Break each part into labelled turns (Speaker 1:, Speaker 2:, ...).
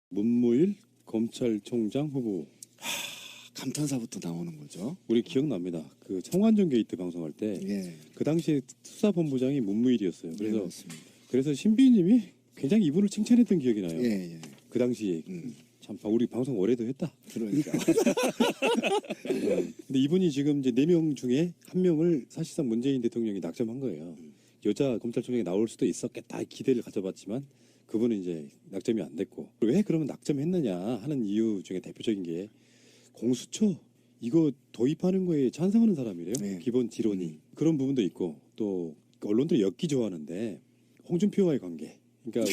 Speaker 1: 문무일 검찰총장 후보.
Speaker 2: 감탄사부터 나오는 거죠.
Speaker 1: 우리 기억납니다. 그 청완전 게이트 방송할 때 그
Speaker 2: 예.
Speaker 1: 당시에 수사본부장이 문무일이었어요.
Speaker 2: 예,
Speaker 1: 그래서
Speaker 2: 맞습니다.
Speaker 1: 그래서 신비님이 굉장히 이분을 칭찬했던 기억이 나요.
Speaker 2: 예, 예.
Speaker 1: 그 당시에 참 우리 방송 오래도 했다.
Speaker 2: 그러니까.
Speaker 1: 근데 이분이 지금 이제 4명 중에 1명을 사실상 문재인 대통령이 낙점한 거예요. 여자 검찰총장이 나올 수도 있었겠다 기대를 가져봤지만 그분은 이제 낙점이 안 됐고, 왜 그러면 낙점했느냐 하는 이유 중에 대표적인 게 공수처 이거 도입하는 거에 찬성하는 사람이래요.
Speaker 2: 네.
Speaker 1: 기본 지론이. 그런 부분도 있고, 또 언론들이 엮기 좋아하는데 홍준표와의 관계. 그러니까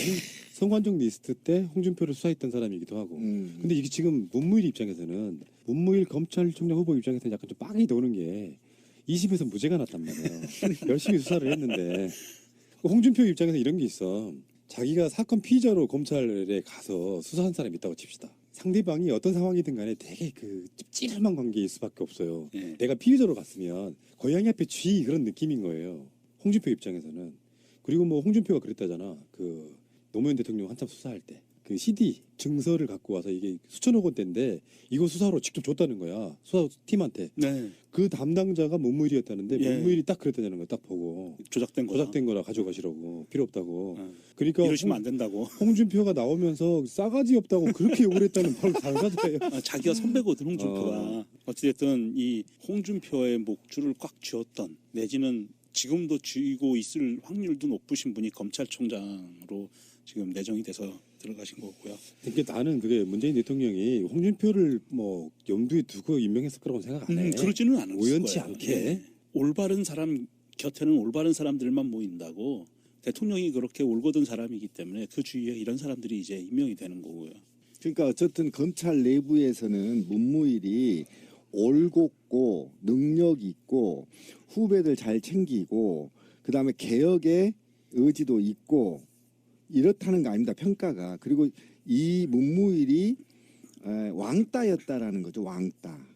Speaker 1: 성관종 리스트 때 홍준표를 수사했던 사람이기도 하고. 근데 이게 지금 문무일 입장에서는, 문무일 검찰총장 후보 입장에서는 약간 좀 빡이 도는 게 2심에서 무죄가 났단 말이에요. 열심히 수사를 했는데. 홍준표 입장에서 이런 게 있어. 자기가 사건 피의자로 검찰에 가서 수사한 사람이 있다고 칩시다. 상대방이 어떤 상황이든 간에 되게 그 찝찝한 관계일 수밖에 없어요.
Speaker 3: 예.
Speaker 1: 내가 피의자로 갔으면 고양이 앞에 쥐 그런 느낌인 거예요. 홍준표 입장에서는. 그리고 뭐 홍준표가 그랬다잖아. 그 노무현 대통령 한참 수사할 때 그 CD 증서를 갖고 와서 이게 수천억 원대인데 이거 수사로 직접 줬다는 거야. 수사팀한테.
Speaker 3: 네.
Speaker 1: 그 담당자가 문무일이었다는데
Speaker 3: 예.
Speaker 1: 문무일이 딱 그랬다는 거야. 딱 보고.
Speaker 3: 조작된 거다.
Speaker 1: 조작된 거라 가져가시라고. 필요 없다고.
Speaker 3: 어.
Speaker 1: 그러니까
Speaker 3: 이러시면 안 된다고.
Speaker 1: 홍준표가 나오면서 싸가지 없다고 그렇게 욕을 했다는 바로 당사자예요.
Speaker 3: 자기가 선배거든, 홍준표가. 어찌됐든 이 홍준표의 목줄을 꽉 쥐었던, 내지는 지금도 쥐고 있을 확률도 높으신 분이 검찰총장으로 지금 내정이 돼서 들어가신 거고요.
Speaker 1: 그러니까 나는 그게 문재인 대통령이 홍준표를 뭐 염두에 두고 임명했을 거라고 생각 안 해.
Speaker 3: 그러지는 않을
Speaker 1: 우연치
Speaker 3: 거예요.
Speaker 1: 않게.
Speaker 3: 예. 올바른 사람 곁에는 올바른 사람들만 모인다고. 대통령이 그렇게 올곧은 사람이기 때문에 그 주위에 이런 사람들이 이제 임명이 되는 거고요.
Speaker 2: 그러니까 어쨌든 검찰 내부에서는 문무일이 올곧고 능력 있고 후배들 잘 챙기고 그다음에 개혁의 의지도 있고 이렇다는 거 아닙니다. 평가가. 그리고 이 문무일이 왕따였다라는 거죠. 왕따.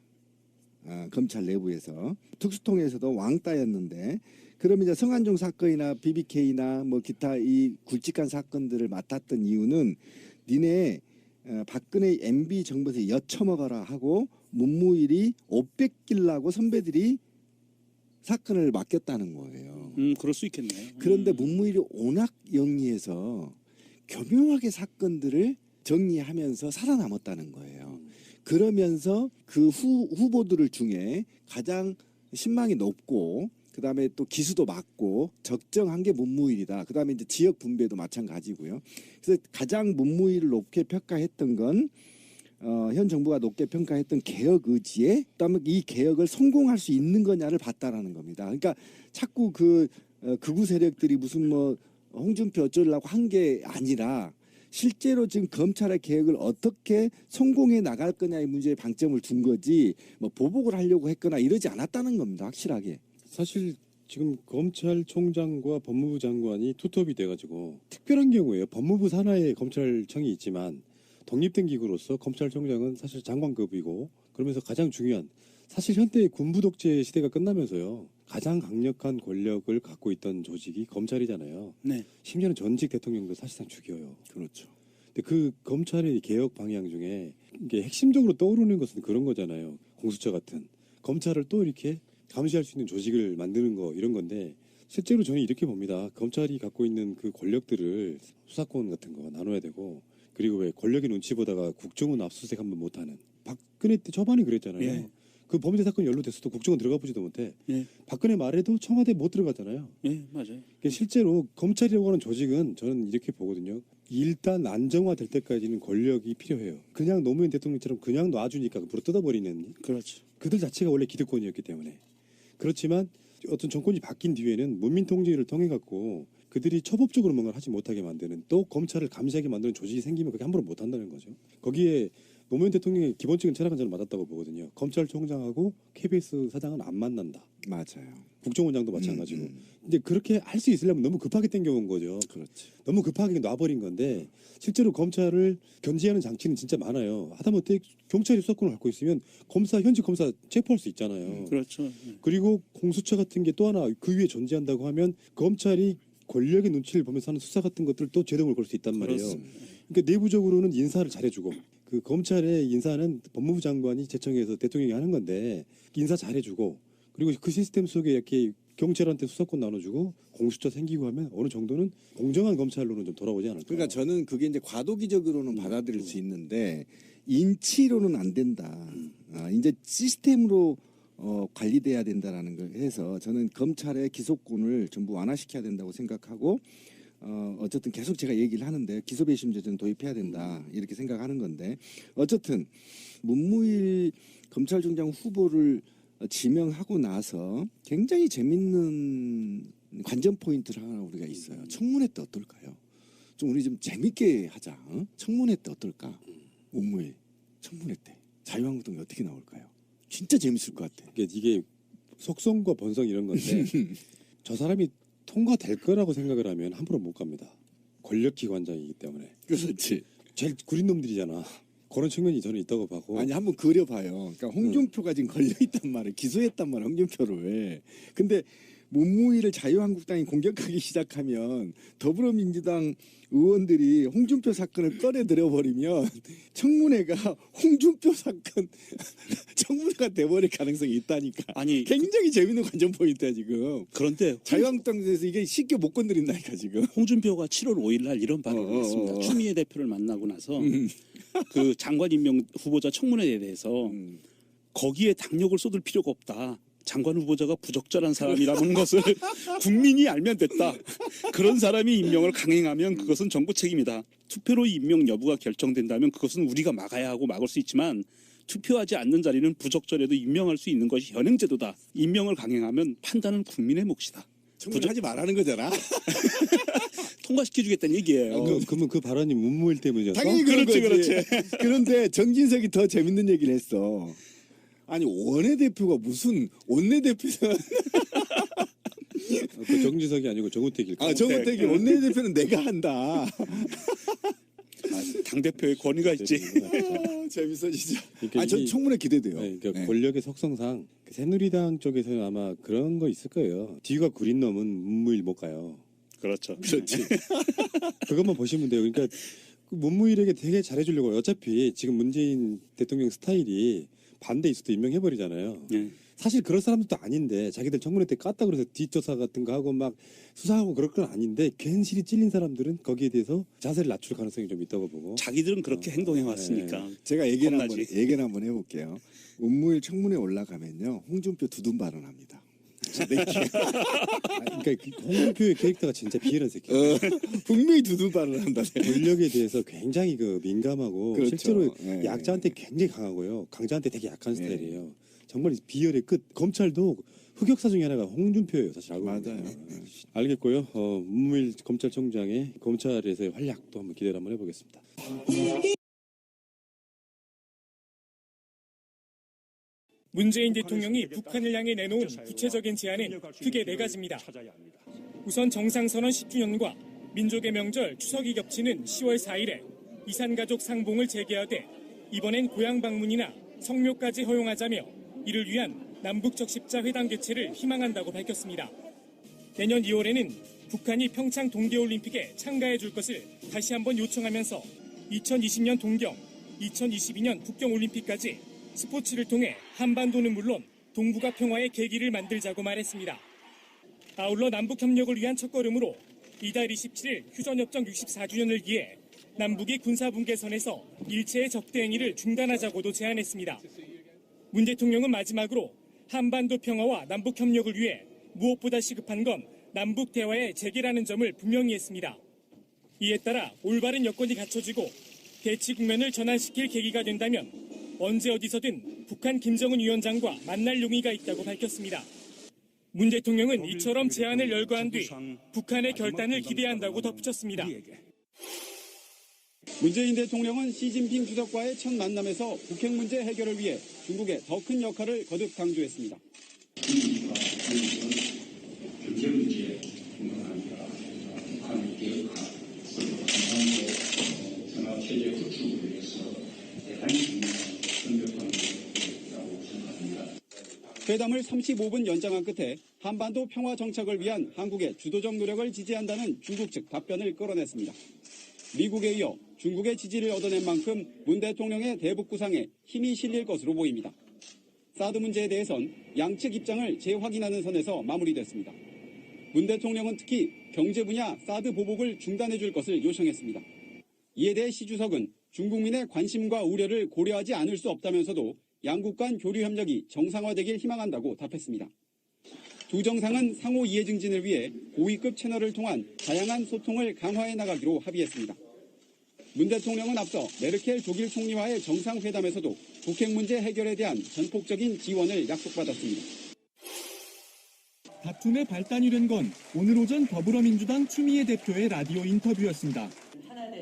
Speaker 2: 검찰 내부에서. 특수통에서도 왕따였는데, 그러면 이제 성한종 사건이나 BBK나 뭐 기타 이 굵직한 사건들을 맡았던 이유는 니네 박근혜 MB 정부에서 여쳐먹어라 하고 문무일이 옷 뺏기려고 선배들이 사건을 맡겼다는 거예요.
Speaker 3: 그럴 수 있겠네요.
Speaker 2: 그런데 문무일이 워낙 영리해서 교묘하게 사건들을 정리하면서 살아남았다는 거예요. 그러면서 그 후보들 중에 가장 신망이 높고 그다음에 또 기수도 맞고 적정한 게 문무일이다. 그다음에 이제 지역 분배도 마찬가지고요. 그래서 가장 문무일을 높게 평가했던 건 현 정부가 높게 평가했던 개혁 의지에, 그다음에 이 개혁을 성공할 수 있는 거냐를 봤다라는 겁니다. 그러니까 자꾸 극우 세력들이 무슨 뭐 홍준표 어쩌려고 한 게 아니라 실제로 지금 검찰의 개혁을 어떻게 성공해 나갈 거냐의 문제에 방점을 둔 거지, 뭐 보복을 하려고 했거나 이러지 않았다는 겁니다. 확실하게.
Speaker 1: 사실 지금 검찰총장과 법무부 장관이 투톱이 돼가지고 특별한 경우에요. 법무부 산하에 검찰청이 있지만 독립된 기구로서 검찰총장은 사실 장관급이고, 그러면서 가장 중요한, 사실 현대의 군부 독재 시대가 끝나면서요 가장 강력한 권력을 갖고 있던 조직이 검찰이잖아요.
Speaker 3: 네.
Speaker 1: 심지어는 전직 대통령도 사실상 죽여요.
Speaker 2: 그렇죠.
Speaker 1: 근데 그 검찰의 개혁 방향 중에 이게 핵심적으로 떠오르는 것은 그런 거잖아요. 공수처 같은 검찰을 또 이렇게 감시할 수 있는 조직을 만드는 거, 이런 건데, 실제로 저는 이렇게 봅니다. 검찰이 갖고 있는 그 권력들을 수사권 같은 거 나눠야 되고, 그리고 왜 권력의 눈치 보다가 국정원 압수수색 한번 못하는, 박근혜 때 초반에 그랬잖아요.
Speaker 3: 예.
Speaker 1: 그 범죄 사건 연루됐어도 국정원 들어가 보지도 못해.
Speaker 3: 예.
Speaker 1: 박근혜 말에도 청와대 못 들어갔잖아요.
Speaker 3: 예, 맞아요.
Speaker 1: 그러니까 실제로 검찰이라고 하는 조직은 저는 이렇게 보거든요. 일단 안정화될 때까지는 권력이 필요해요. 그냥 노무현 대통령처럼 그냥 놔주니까 불어 뜯어버리는,
Speaker 3: 그렇죠.
Speaker 1: 그들 자체가 원래 기득권이었기 때문에. 그렇지만 어떤 정권이 바뀐 뒤에는 문민통제를 통해 갖고 그들이 처법적으로 뭔가를 하지 못하게 만드는, 또 검찰을 감시하게 만드는 조직이 생기면 그게 함부로 못한다는 거죠. 거기에 노무현 대통령의 기본적인 철학은 저는 맞았다고 보거든요. 검찰총장하고 KBS 사장은 안 만난다.
Speaker 2: 맞아요.
Speaker 1: 국정원장도 마찬가지고. 이제 그렇게 할 수 있으려면 너무 급하게 땡겨온 거죠.
Speaker 2: 그렇지.
Speaker 1: 너무 급하게 놔버린 건데, 실제로 검찰을 견제하는 장치는 진짜 많아요. 하다못해 경찰이 수사권을 갖고 있으면 현직 검사 체포할 수 있잖아요.
Speaker 3: 그렇죠. 예.
Speaker 1: 그리고 공수처 같은 게 또 하나 그 위에 존재한다고 하면 검찰이 권력의 눈치를 보면서 하는 수사 같은 것들 또 제동을 걸 수 있단 말이에요.
Speaker 3: 그렇습니다.
Speaker 1: 그러니까 내부적으로는 인사를 잘해주고 그 검찰의 인사는 법무부 장관이 제청해서 대통령이 하는 건데 인사 잘해주고 그리고 그 시스템 속에 이렇게 경찰한테 수사권 나눠주고 공수처 생기고 하면 어느 정도는 공정한 검찰로는 좀 돌아오지 않을까.
Speaker 2: 그러니까 저는 그게 이제 과도기적으로는 받아들일 수 있는데 인치로는 안 된다. 이제 시스템으로 관리돼야 된다라는 걸 해서 저는 검찰의 기소권을 전부 완화시켜야 된다고 생각하고 어쨌든 계속 제가 얘기를 하는데 기소배심제도는 도입해야 된다 이렇게 생각하는 건데 어쨌든 문무일 검찰총장 후보를 지명하고 나서 굉장히 재밌는 관전 포인트를 하나 우리가 있어요. 청문회 때 어떨까요? 좀 우리 좀 재밌게 하자. 청문회 때 어떨까? 문무일 청문회 때 자유한국당이 어떻게 나올까요? 진짜 재밌을 것 같아.
Speaker 1: 이게 속성과 본성 이런 건데 저 사람이 통과될 거라고 생각을 하면 함부로 못 갑니다. 권력기관장이기 때문에.
Speaker 2: 그렇지.
Speaker 1: 제일 구린 놈들이잖아. 그런 측면이 저는 있다고 봐고.
Speaker 2: 아니 한번 그려봐요. 그러니까 홍준표가 지금 걸려있단 말이에요. 기소했단 말이에요. 홍준표를. 근데 문무일을 자유한국당이 공격하기 시작하면 더불어민주당 의원들이 홍준표 사건을 꺼내들어버리면 청문회가 홍준표 사건 청문회가 돼버릴 가능성이 있다니까.
Speaker 3: 아니
Speaker 2: 굉장히 재밌는 관전 포인트야 지금.
Speaker 3: 그런데
Speaker 2: 자유한국당에서 이게 쉽게 못 건드린다니까 지금.
Speaker 3: 홍준표가 7월 5일 날 이런 발언을 했습니다. 추미애 대표를 만나고 나서 그 장관 임명 후보자 청문회에 대해서 거기에 당력을 쏟을 필요가 없다. 장관 후보자가 부적절한 사람이라는 것을 국민이 알면 됐다. 그런 사람이 임명을 강행하면 그것은 정부 책임이다. 투표로 임명 여부가 결정된다면 그것은 우리가 막아야 하고 막을 수 있지만 투표하지 않는 자리는 부적절해도 임명할 수 있는 것이 현행제도다. 임명을 강행하면 판단은 국민의 몫이다.
Speaker 2: 청문회하지 말라는 거잖아.
Speaker 3: 통과시켜주겠다는 얘기예요.
Speaker 1: 그러면 그 발언이 문무일 때문이었어?
Speaker 2: 당연히
Speaker 3: 그렇지,
Speaker 2: 그렇지. 그런데 정진석이 더 재밌는 얘기를 했어. 아니 원내대표가 무슨 원내대표는
Speaker 1: 그 정진석이 아니고 정우택일 거야.
Speaker 2: 정우택이 원내대표는 내가 한다.
Speaker 3: 당대표의 권위가 있지.
Speaker 2: 재밌어 진짜.
Speaker 1: 그러니까
Speaker 2: 전 청문회 기대돼요.
Speaker 1: 네, 그러니까
Speaker 2: 네.
Speaker 1: 권력의 속성상 새누리당 쪽에서는 아마 그런 거 있을 거예요. 뒤가 구린 놈은 문무일 못 가요.
Speaker 3: 그렇죠.
Speaker 2: 그렇지.
Speaker 1: 그것만 보시면 돼요. 그러니까 그 문무일에게 되게 잘해주려고 어차피 지금 문재인 대통령 스타일이 반대 있어도 임명해버리잖아요.
Speaker 3: 네.
Speaker 1: 사실 그럴 사람들도 아닌데 자기들 청문회 때 깠다 그래서 뒷조사 같은 거 하고 막 수사하고 그럴 건 아닌데 괜시리 찔린 사람들은 거기에 대해서 자세를 낮출 가능성이 좀 있다고 보고.
Speaker 3: 자기들은 그렇게 행동해 왔으니까.
Speaker 2: 제가 얘기를
Speaker 3: 겁나지.
Speaker 2: 한번 해볼게요. 문무일 청문회 올라가면요 홍준표 두둔 발언합니다.
Speaker 1: 그러니까 홍준표의 캐릭터가 진짜 비열한 새끼예요.
Speaker 2: 분명히 두둔 발언한다.
Speaker 1: 권력에 대해서 굉장히 그 민감하고
Speaker 2: 그렇죠.
Speaker 1: 실제로
Speaker 2: 예.
Speaker 1: 약자한테 굉장히 강하고요. 강자한테 되게 약한
Speaker 2: 예.
Speaker 1: 스타일이에요. 정말 비열의 끝. 검찰도 흑역사 중에 하나가 홍준표예요. 사실 알고
Speaker 2: 맞아요.
Speaker 1: 보면. 알겠고요. 문무일 검찰총장의 검찰에서의 활약도 한번 기대를 한번 해보겠습니다.
Speaker 4: 문재인 대통령이 북한을 향해 내놓은 구체적인 제안은 크게 네 가지입니다. 우선 정상선언 10주년과 민족의 명절 추석이 겹치는 10월 4일에 이산가족 상봉을 재개하되 이번엔 고향 방문이나 성묘까지 허용하자며 이를 위한 남북적십자 회담 개최를 희망한다고 밝혔습니다. 내년 2월에는 북한이 평창 동계올림픽에 참가해 줄 것을 다시 한번 요청하면서 2020년 동경, 2022년 북경올림픽까지 스포츠를 통해 한반도는 물론 동북아 평화의 계기를 만들자고 말했습니다. 아울러 남북협력을 위한 첫걸음으로 이달 27일 휴전협정 64주년을 기해 남북이 군사분계선에서 일체의 적대 행위를 중단하자고도 제안했습니다. 문 대통령은 마지막으로 한반도 평화와 남북협력을 위해 무엇보다 시급한 건 남북 대화의 재개라는 점을 분명히 했습니다. 이에 따라 올바른 여건이 갖춰지고 대치 국면을 전환시킬 계기가 된다면 언제 어디서든 북한 김정은 위원장과 만날 용의가 있다고 밝혔습니다. 문 대통령은 이처럼 제안을 열거한 뒤 북한의 결단을 기대한다고 덧붙였습니다.
Speaker 5: 문재인 대통령은 시진핑 주석과의 첫 만남에서 북핵 문제 해결을 위해 중국의 더 큰 역할을 거듭 강조했습니다. 회담을 35분 연장한 끝에 한반도 평화 정착을 위한 한국의 주도적 노력을 지지한다는 중국 측 답변을 끌어냈습니다. 미국에 이어 중국의 지지를 얻어낸 만큼 문 대통령의 대북 구상에 힘이 실릴 것으로 보입니다. 사드 문제에 대해선 양측 입장을 재확인하는 선에서 마무리됐습니다. 문 대통령은 특히 경제 분야 사드 보복을 중단해 줄 것을 요청했습니다. 이에 대해 시 주석은 중국민의 관심과 우려를 고려하지 않을 수 없다면서도 양국 간 교류 협력이 정상화되길 희망한다고 답했습니다. 두 정상은 상호 이해 증진을 위해 고위급 채널을 통한 다양한 소통을 강화해 나가기로 합의했습니다. 문 대통령은 앞서 메르켈 독일 총리와의 정상회담에서도 북핵 문제 해결에 대한 전폭적인 지원을 약속받았습니다.
Speaker 4: 다툼의 발단이 된 건 오늘 오전 더불어민주당 추미애 대표의 라디오 인터뷰였습니다.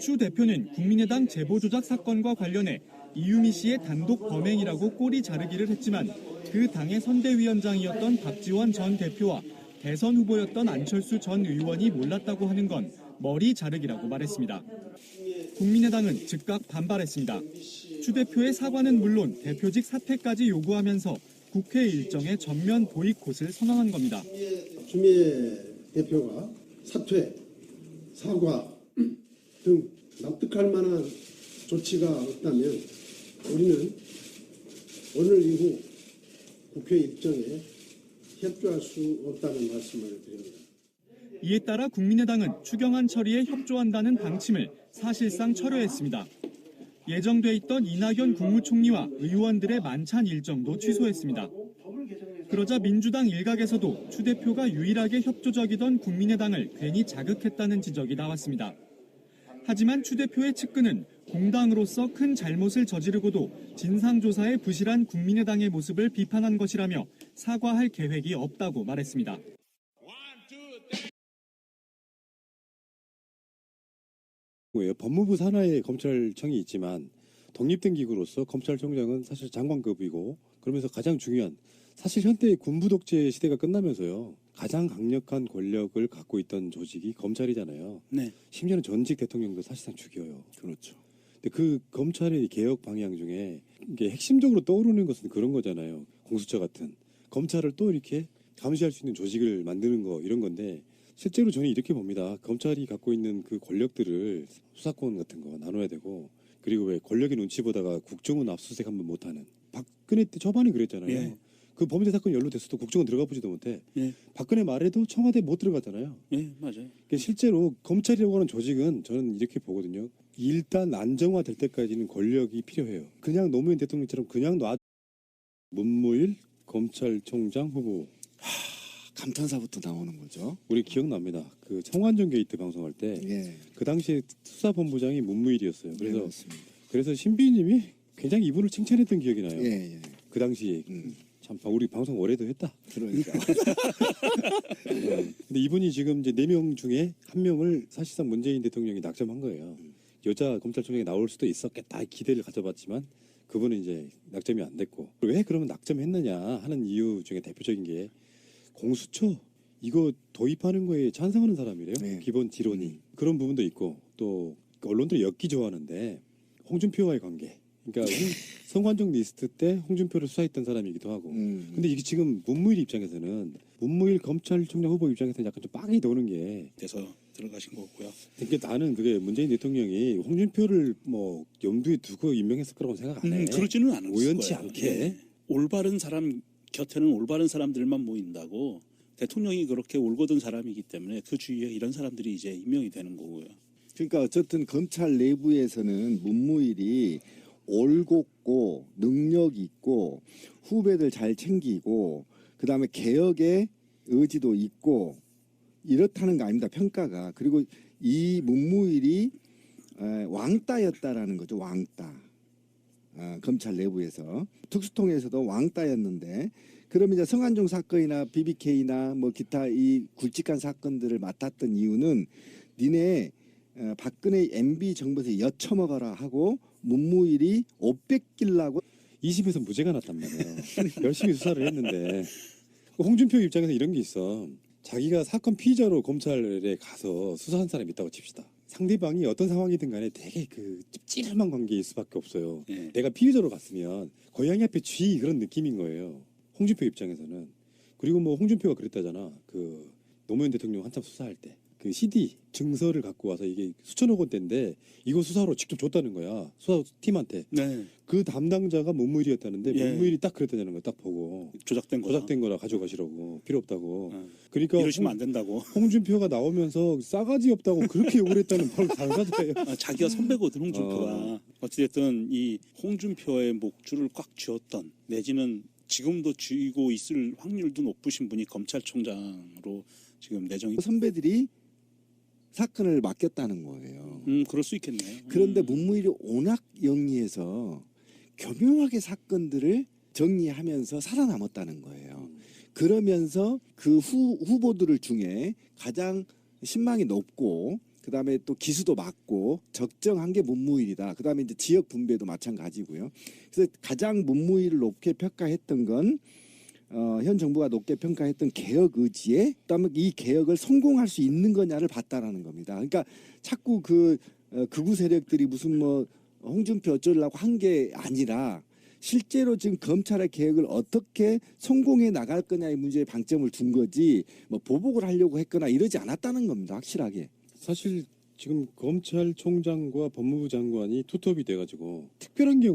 Speaker 4: 추 대표는 국민의당 제보조작 사건과 관련해 이유미 씨의 단독 범행이라고 꼬리 자르기를 했지만 그 당의 선대위원장이었던 박지원 전 대표와 대선 후보였던 안철수 전 의원이 몰랐다고 하는 건 머리 자르기라고 말했습니다. 국민의당은 즉각 반발했습니다. 추 대표의 사과는 물론 대표직 사퇴까지 요구하면서 국회 일정의 전면 보이콧을 선언한 겁니다.
Speaker 6: 추미애 대표가 사퇴, 사과 등 납득할 만한 조치가 없다면 우리는 오늘 이후 국회 일정에 협조할 수 없다는 말씀을 드립니다.
Speaker 4: 이에 따라 국민의당은 추경안 처리에 협조한다는 방침을 사실상 철회했습니다. 예정돼 있던 이낙연 국무총리와 의원들의 만찬 일정도 취소했습니다. 그러자 민주당 일각에서도 추 대표가 유일하게 협조적이던 국민의당을 괜히 자극했다는 지적이 나왔습니다. 하지만 추 대표의 측근은 공당으로서 큰 잘못을 저지르고도 진상조사에 부실한 국민의당의 모습을 비판한 것이라며 사과할 계획이 없다고 말했습니다.
Speaker 1: 법무부 산하에 검찰청이 있지만 독립된 기구로서 검찰총장은 사실 장관급이고 그러면서 가장 중요한 사실 현대의 군부 독재 시대가 끝나면서요. 가장 강력한 권력을 갖고 있던 조직이 검찰이잖아요.
Speaker 3: 네.
Speaker 1: 심지어는 전직 대통령도 사실상 죽여요.
Speaker 2: 그렇죠.
Speaker 1: 근데 그 검찰의 개혁 방향 중에 이게 핵심적으로 떠오르는 것은 그런 거잖아요. 공수처 같은 검찰을 또 이렇게 감시할 수 있는 조직을 만드는 거 이런 건데 실제로 저는 이렇게 봅니다. 검찰이 갖고 있는 그 권력들을 수사권 같은 거 나눠야 되고 그리고 왜 권력의 눈치 보다가 국정원 압수수색 한번 못하는 박근혜 때 초반에 그랬잖아요.
Speaker 3: 예.
Speaker 1: 그 범죄 사건 연루됐어도 국정원 들어가 보지도 못해.
Speaker 3: 예.
Speaker 1: 박근혜 말에도 청와대 못 들어가잖아요.
Speaker 3: 예, 맞아요.
Speaker 1: 그러니까 실제로 검찰이라고 하는 조직은 저는 이렇게 보거든요. 일단 안정화될 때까지는 권력이 필요해요. 그냥 노무현 대통령처럼 그냥 놔 문무일 검찰총장 후보.
Speaker 2: 감탄사부터 나오는 거죠.
Speaker 1: 우리 기억납니다. 그 청완전 게이트 방송할 때 그
Speaker 2: 예.
Speaker 1: 당시에 수사본부장이 문무일이었어요.
Speaker 2: 네,
Speaker 1: 그래서
Speaker 2: 그렇습니다.
Speaker 1: 그래서 신비님이 굉장히 이분을 칭찬했던 기억이 나요.
Speaker 2: 예, 예.
Speaker 1: 그 당시에 참 우리 방송 오래도 했다.
Speaker 2: 그러니까.
Speaker 1: 근데 이분이 지금 이제 4명 중에 1명을 사실상 문재인 대통령이 낙점한 거예요. 여자 검찰총장이 나올 수도 있었겠다 기대를 가져봤지만 그분은 이제 낙점이 안 됐고 왜 그러면 낙점했느냐 하는 이유 중에 대표적인 게 공수처 이거 도입하는 거에 찬성하는 사람이래요.
Speaker 2: 네.
Speaker 1: 기본 지론이 그런 부분도 있고 또 언론들이 엮기 좋아하는데 홍준표와의 관계. 그러니까 성관종 리스트 때 홍준표를 수사했던 사람이기도 하고. 근데 이게 지금 문무일 입장에서는 문무일 검찰총장 후보 입장에서는 약간 좀 빡이 도는 게
Speaker 3: 돼서 들어가신 거고요.
Speaker 1: 그러니까 나는 그게 문재인 대통령이 홍준표를 뭐 염두에 두고 임명했을 거라고 생각 안 해.
Speaker 3: 그러지는 않을
Speaker 1: 우연치
Speaker 3: 거예요.
Speaker 1: 않게.
Speaker 3: 예. 올바른 사람 곁에는 올바른 사람들만 모인다고 대통령이 그렇게 올곧은 사람이기 때문에 그 주위에 이런 사람들이 이제 임명이 되는 거고요.
Speaker 2: 그러니까 어쨌든 검찰 내부에서는 문무일이 올곧고 능력 있고 후배들 잘 챙기고 그다음에 개혁의 의지도 있고 이렇다는 거 아닙니다. 평가가. 그리고 이 문무일이 왕따였다라는 거죠. 왕따. 검찰 내부에서 특수통에서도 왕따였는데 그러면 이제 성한종 사건이나 BBK나 뭐 기타 이 굵직한 사건들을 맡았던 이유는 니네 박근혜 MB 정부에서 여쳐먹어라 하고 문무일이 옷 뺏기려고
Speaker 1: 2심에서 무죄가 났단 말이에요. 열심히 수사를 했는데 홍준표 입장에서 이런 게 있어. 자기가 사건 피의자로 검찰에 가서 수사한 사람이 있다고 칩시다. 상대방이 어떤 상황이든 간에 되게 그 찝찝한 관계일 수밖에 없어요. 내가 피의자로 갔으면 고양이 앞에 쥐 그런 느낌인 거예요. 홍준표 입장에서는. 그리고 뭐 홍준표가 그랬다잖아. 그 노무현 대통령 한참 수사할 때 그 CD 증서를 갖고 와서 이게 수천억 원대인데 이거 수사로 직접 줬다는 거야. 수사팀한테.
Speaker 3: 네.
Speaker 1: 그 담당자가 문무일이었다는데
Speaker 3: 예.
Speaker 1: 문무일이 딱 그랬다는 거 딱 보고
Speaker 3: 조작된 거다.
Speaker 1: 조작된 거라 가져가시라고 필요 없다고.
Speaker 3: 어.
Speaker 1: 그러니까
Speaker 3: 이러시면 안 된다고.
Speaker 1: 홍준표가 나오면서 싸가지 없다고 그렇게 욕을 했다는 바로 당사자예요.
Speaker 3: 자기가 선배거든 홍준표가. 어찌됐든 이 홍준표의 목줄을 꽉 쥐었던 내지는 지금도 쥐고 있을 확률도 높으신 분이 검찰총장으로 지금 내정이.
Speaker 2: 선배들이 사건을 맡겼다는 거예요.
Speaker 3: 그럴 수 있겠네요.
Speaker 2: 그런데 문무일이 워낙 영리해서 교묘하게 사건들을 정리하면서 살아남았다는 거예요. 그러면서 그 후보들 중에 가장 신망이 높고 그다음에 또 기수도 맞고 적정한 게 문무일이다. 그다음에 이제 지역 분배도 마찬가지고요. 그래서 가장 문무일을 높게 평가했던 건 현 정부가 높게 평가했던 개혁 의지에 그다음에 이 개혁을 성공할 수 있는 거냐를 봤다라는 겁니다. 그러니까 자꾸 그 극우 세력들이 무슨 뭐 홍준표 어쩌려고 한 게 아니라 실제로 지금 검찰의 개혁을 어떻게 성공해 나갈 거냐의 문제에 방점을 둔 거지 뭐 보복을 하려고 했거나 이러지 않았다는 겁니다. 확실하게.
Speaker 1: 사실 지금 검찰총장과 법무부 장관이 투톱이 돼가지고 특별한 경우